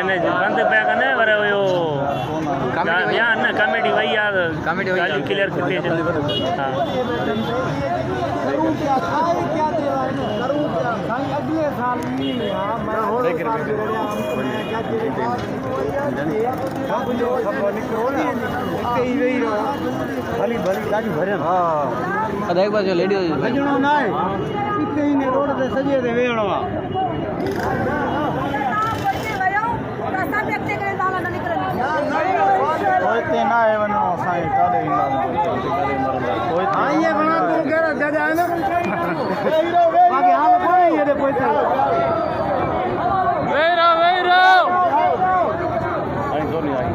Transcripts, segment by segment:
नहीं बंद पे करने पर वो यहाँ ना कॉमेडी वही याद कॉमेडी वही क्लियर करते हैं हां अगले साल भी भली भली गाड़ी भरे हां एक बार लेडी भजणो ना है इते ही ने रोड पे सजे ते वेणो कोई ना है वनो साई काले इंदा कोई आइए बना तू केरा जजा है ना बाकी हाल कोई ये दे पैसा वेरा आई सोनी आई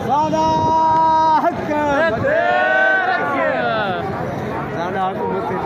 सादा हक सादा हक मुझसे